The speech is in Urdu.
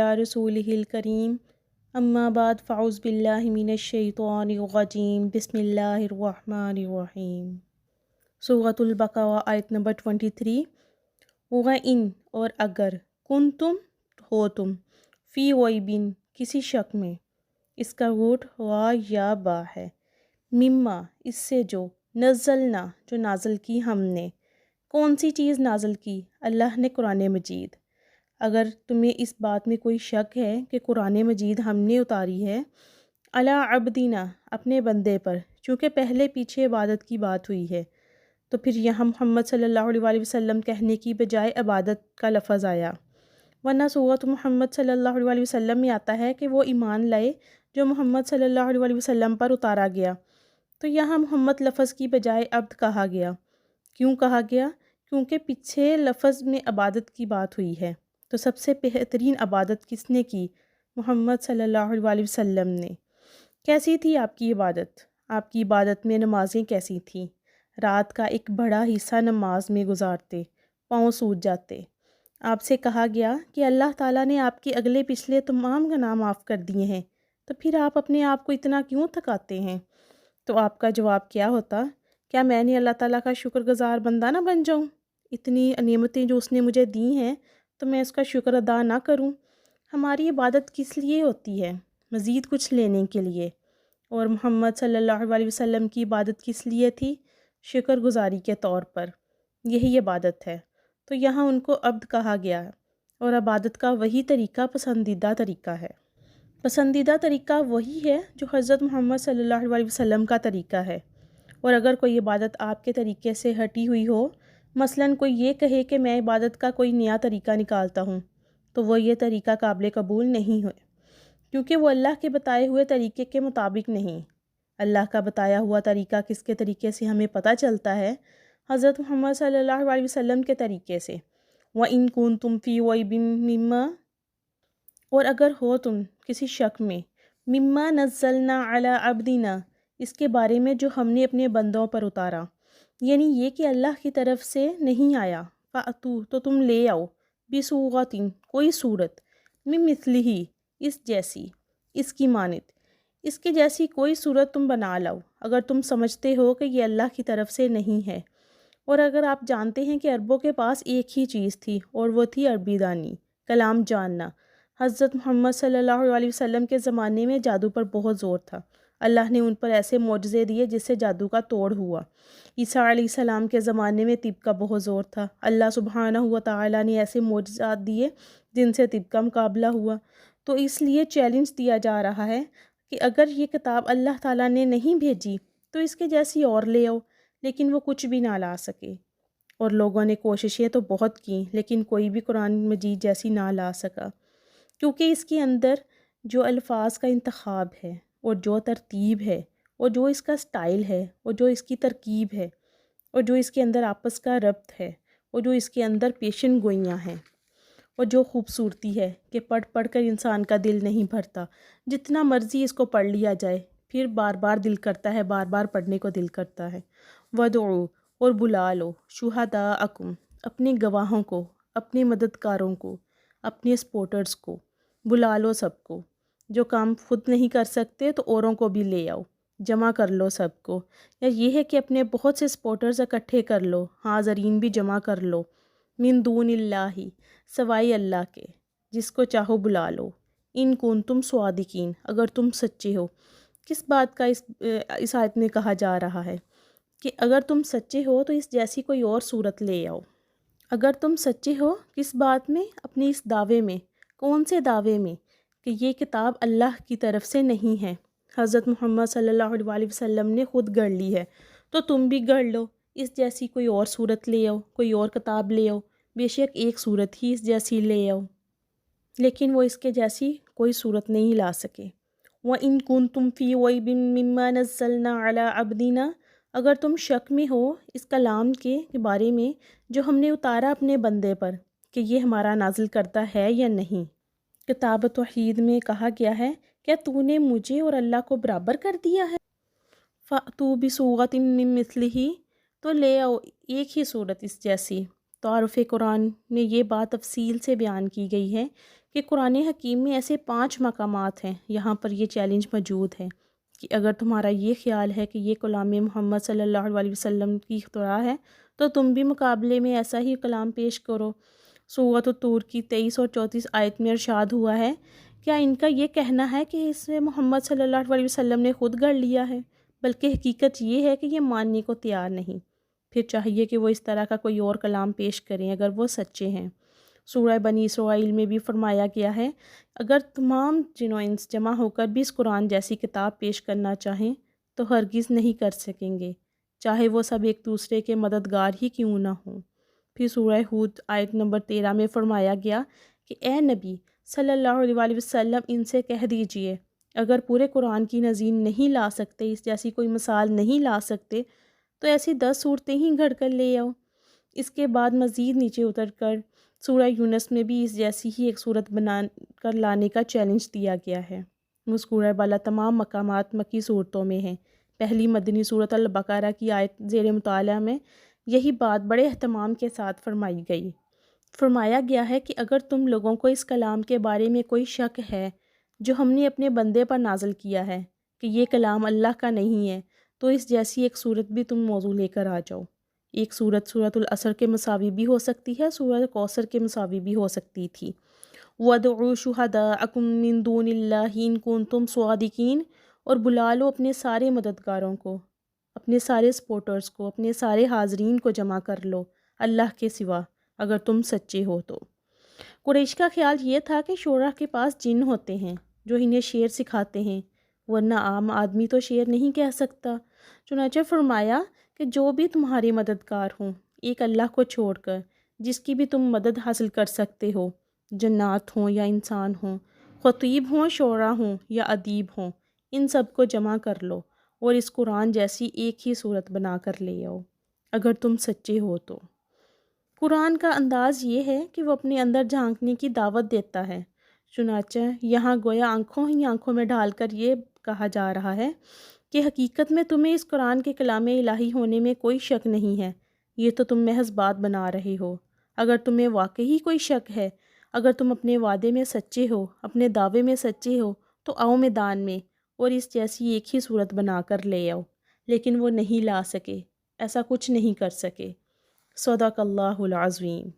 علی رسولہ الکریم اما بعد فاعوذ باللہ من الشیطان الرجیم بسم اللہ الرحمن الرحیم۔ سورۃ البقرہ آیت نمبر 23۔ وَإِن اور اگر کن تم ہو تم فی ریبٍ کسی شک میں، اس کا روٹ را یا با ہے، مما اس سے جو نزلنا جو نازل کی ہم نے، کون سی چیز نازل کی؟ اللہ نے قرآن مجید۔ اگر تمہیں اس بات میں کوئی شک ہے کہ قرآن مجید ہم نے اتاری ہے علی عبدنا اپنے بندے پر، چونکہ پہلے پیچھے عبادت کی بات ہوئی ہے تو پھر یہاں محمد صلی اللہ علیہ وسلم کہنے کی بجائے عبادت کا لفظ آیا، ورنہ سورۃ محمد صلی اللہ علیہ وسلم میں آتا ہے کہ وہ ایمان لائے جو محمد صلی اللہ علیہ وسلم پر اتارا گیا، تو یہاں محمد لفظ کی بجائے عبد کہا گیا۔ کیوں کہا گیا؟ کیونکہ پیچھے لفظ میں عبادت کی بات ہوئی ہے، تو سب سے بہترین عبادت کس نے کی؟ محمد صلی اللہ علیہ وسلم نے۔ کیسی تھی آپ کی عبادت؟ آپ کی عبادت میں نمازیں کیسی تھیں؟ رات کا ایک بڑا حصہ نماز میں گزارتے، پاؤں سوج جاتے۔ آپ سے کہا گیا کہ اللہ تعالیٰ نے آپ کے اگلے پچھلے تمام گناہ معاف کر دیے ہیں، تو پھر آپ اپنے آپ کو اتنا کیوں تھکاتے ہیں؟ تو آپ کا جواب کیا ہوتا؟ کیا میں نے اللہ تعالیٰ کا شکر گزار بندہ نہ بن جاؤں؟ اتنی نعمتیں جو اس نے مجھے دی ہیں تو میں اس کا شکر ادا نہ کروں؟ ہماری عبادت کس لیے ہوتی ہے؟ مزید کچھ لینے کے لیے۔ اور محمد صلی اللہ علیہ وسلم کی عبادت کس لیے تھی؟ شکر گزاری کے طور پر، یہی عبادت ہے۔ تو یہاں ان کو عبد کہا گیا ہے، اور عبادت کا وہی طریقہ پسندیدہ طریقہ ہے۔ پسندیدہ طریقہ وہی ہے جو حضرت محمد صلی اللہ علیہ وسلم کا طریقہ ہے۔ اور اگر کوئی عبادت آپ کے طریقے سے ہٹی ہوئی ہو، مثلاً کوئی یہ کہے کہ میں عبادت کا کوئی نیا طریقہ نکالتا ہوں، تو وہ یہ طریقہ قابل قبول نہیں ہے، کیونکہ وہ اللہ کے بتائے ہوئے طریقے کے مطابق نہیں۔ اللہ کا بتایا ہوا طریقہ کس کے طریقے سے ہمیں پتہ چلتا ہے؟ حضرت محمد صلی اللہ علیہ وسلم کے طریقے سے۔ وَإِن كُنتُمْ فِي رَيْبٍ مِّمَّا اور اگر ہو تم کسی شک میں، مما نزلنا علی عبدنا اس کے بارے میں جو ہم نے اپنے بندوں پر اتارا، یعنی یہ کہ اللہ کی طرف سے نہیں آیا، فَأْتُوا تو تم لے آؤ، بِصُورَةٍ کوئی صورت، مِن مِثْلِهِ اس جیسی، اس کی مانند، اس کے جیسی کوئی صورت تم بنا لاؤ، اگر تم سمجھتے ہو کہ یہ اللہ کی طرف سے نہیں ہے۔ اور اگر آپ جانتے ہیں کہ عربوں کے پاس ایک ہی چیز تھی اور وہ تھی عربی دانی، کلام جاننا۔ حضرت محمد صلی اللہ علیہ وسلم کے زمانے میں جادو پر بہت زور تھا، اللہ نے ان پر ایسے معجزے دیے جس سے جادو کا توڑ ہوا۔ عیسیٰ علیہ السلام کے زمانے میں طب کا بہت زور تھا، اللہ سبحانہ و تعالیٰ نے ایسے معجزات دیے جن سے طب کا مقابلہ ہوا۔ تو اس لیے چیلنج دیا جا رہا ہے کہ اگر یہ کتاب اللہ تعالیٰ نے نہیں بھیجی تو اس کے جیسی اور لے آؤ، لیکن وہ کچھ بھی نہ لا سکے۔ اور لوگوں نے کوششیں تو بہت کیں، لیکن کوئی بھی قرآن مجید جیسی نہ لا سکا، کیونکہ اس کے اندر جو الفاظ کا انتخاب ہے، اور جو ترتیب ہے، اور جو اس کا سٹائل ہے، اور جو اس کی ترکیب ہے، اور جو اس کے اندر آپس کا ربط ہے، اور جو اس کے اندر پیشن گوئیاں ہیں، اور جو خوبصورتی ہے کہ پڑھ پڑھ کر انسان کا دل نہیں بھرتا، جتنا مرضی اس کو پڑھ لیا جائے پھر بار بار دل کرتا ہے، بار بار پڑھنے کو دل کرتا ہے۔ وَدْعُوا اور بلا لو، شُہَدَاءَکُم اپنے گواہوں کو، اپنے مددگاروں کو، اپنے سپورٹرز کو، بلا لو سب کو۔ جو کام خود نہیں کر سکتے تو اوروں کو بھی لے آؤ، جمع کر لو سب کو، یا یہ ہے کہ اپنے بہت سے سپورٹرز اکٹھے کر لو، حاضرین بھی جمع کر لو، من دون اللہ سوائے اللہ کے، جس کو چاہو بلا لو، ان کنتم صادقین اگر تم سچے ہو۔ کس بات کا اس آیت میں کہا جا رہا ہے کہ اگر تم سچے ہو تو اس جیسی کوئی اور صورت لے آؤ۔ اگر تم سچے ہو کس بات میں؟ اپنے اس دعوے میں۔ کون سے دعوے میں؟ کہ یہ کتاب اللہ کی طرف سے نہیں ہے، حضرت محمد صلی اللہ علیہ وسلم نے خود گڑھ لی ہے، تو تم بھی گڑھ لو، اس جیسی کوئی اور صورت لے آؤ، کوئی اور کتاب لے آؤ، بے شک ایک صورت ہی اس جیسی لے آؤ، لیکن وہ اس کے جیسی کوئی صورت نہیں لا سکے۔ وَإِن كُنتُمْ فِي رَيْبٍ مِّمَّا نَزَّلْنَا عَلَىٰ عَبْدِنَا اگر تم شک میں ہو اس کلام کے بارے میں جو ہم نے اتارا اپنے بندے پر کہ یہ ہمارا نازل کرتا ہے یا نہیں۔ کتاب توحید میں کہا گیا ہے کیا تو نے مجھے اور اللہ کو برابر کر دیا ہے؟ فَأْتُوا بِصُورَةٍ مِّن مِّثْلِهِ تو لے آؤ ایک ہی صورت اس جیسی۔ تعارف قرآن میں یہ بات تفصیل سے بیان کی گئی ہے کہ قرآن حکیم میں ایسے 5 مقامات ہیں، یہاں پر یہ چیلنج موجود ہے کہ اگر تمہارا یہ خیال ہے کہ یہ کلام محمد صلی اللہ علیہ وسلم کی اختراع ہے تو تم بھی مقابلے میں ایسا ہی کلام پیش کرو۔ سورۃ الطور کی 23 اور 34 آیت میں ارشاد ہوا ہے، کیا ان کا یہ کہنا ہے کہ اسے محمد صلی اللہ علیہ وسلم نے خود گڑھ لیا ہے؟ بلکہ حقیقت یہ ہے کہ یہ ماننے کو تیار نہیں، پھر چاہیے کہ وہ اس طرح کا کوئی اور کلام پیش کریں اگر وہ سچے ہیں۔ سورہ بنی اسرائیل میں بھی فرمایا گیا ہے، اگر تمام جن و انس جمع ہو کر بھی اس قرآن جیسی کتاب پیش کرنا چاہیں تو ہرگز نہیں کر سکیں گے، چاہے وہ سب ایک دوسرے کے مددگار ہی کیوں نہ ہوں۔ پھر سورہ ہود آیت نمبر 13 میں فرمایا گیا کہ اے نبی صلی اللہ علیہ وسلم ان سے کہہ دیجئے، اگر پورے قرآن کی نظیر نہیں لا سکتے، اس جیسی کوئی مثال نہیں لا سکتے تو ایسی 10 صورتیں ہی گھڑ کر لے آؤ۔ اس کے بعد مزید نیچے اتر کر سورہ یونس میں بھی اس جیسی ہی ایک صورت بنا کر لانے کا چیلنج دیا گیا ہے۔ مذکورہ بالا تمام مقامات مکی صورتوں میں ہیں۔ پہلی مدنی صورت البقرہ کی آیت زیر مطالعہ میں یہی بات بڑے اہتمام کے ساتھ فرمائی گئی۔ فرمایا گیا ہے کہ اگر تم لوگوں کو اس کلام کے بارے میں کوئی شک ہے جو ہم نے اپنے بندے پر نازل کیا ہے کہ یہ کلام اللہ کا نہیں ہے، تو اس جیسی ایک صورت بھی تم موضوع لے کر آ جاؤ۔ ایک صورت سورۃ العصر کے مساوی بھی ہو سکتی ہے، سورۃ کوثر کے مساوی بھی ہو سکتی تھی۔ وَادْعُوا شُهَدَاءَكُم مِّن دُونِ اللَّهِ إِن كُنتُمْ صَادِقِينَ، اور بلا لو اپنے سارے مددگاروں کو، اپنے سارے سپورٹرز کو، اپنے سارے حاضرین کو جمع کر لو اللہ کے سوا اگر تم سچے ہو تو۔ قریش کا خیال یہ تھا کہ شعراء کے پاس جن ہوتے ہیں جو انہیں شعر سکھاتے ہیں، ورنہ عام آدمی تو شعر نہیں کہہ سکتا۔ چنانچہ فرمایا کہ جو بھی تمہارے مددگار ہوں ایک اللہ کو چھوڑ کر، جس کی بھی تم مدد حاصل کر سکتے ہو، جنات ہوں یا انسان ہوں، خطیب ہوں، شعراء ہوں یا ادیب ہوں، ان سب کو جمع کر لو اور اس قرآن جیسی ایک ہی صورت بنا کر لے آؤ اگر تم سچے ہو تو۔ قرآن کا انداز یہ ہے کہ وہ اپنے اندر جھانکنے کی دعوت دیتا ہے، چنانچہ یہاں گویا آنکھوں ہی آنکھوں میں ڈال کر یہ کہا جا رہا ہے کہ حقیقت میں تمہیں اس قرآن کے کلام الہی ہونے میں کوئی شک نہیں ہے، یہ تو تم محض بات بنا رہے ہو۔ اگر تمہیں واقعی کوئی شک ہے، اگر تم اپنے وعدے میں سچے ہو، اپنے دعوے میں سچے ہو، تو آؤ میدان میں اور اس جیسی ایک ہی صورت بنا کر لے آؤ۔ لیکن وہ نہیں لا سکے، ایسا کچھ نہیں کر سکے۔ صدق اللہ العظیم۔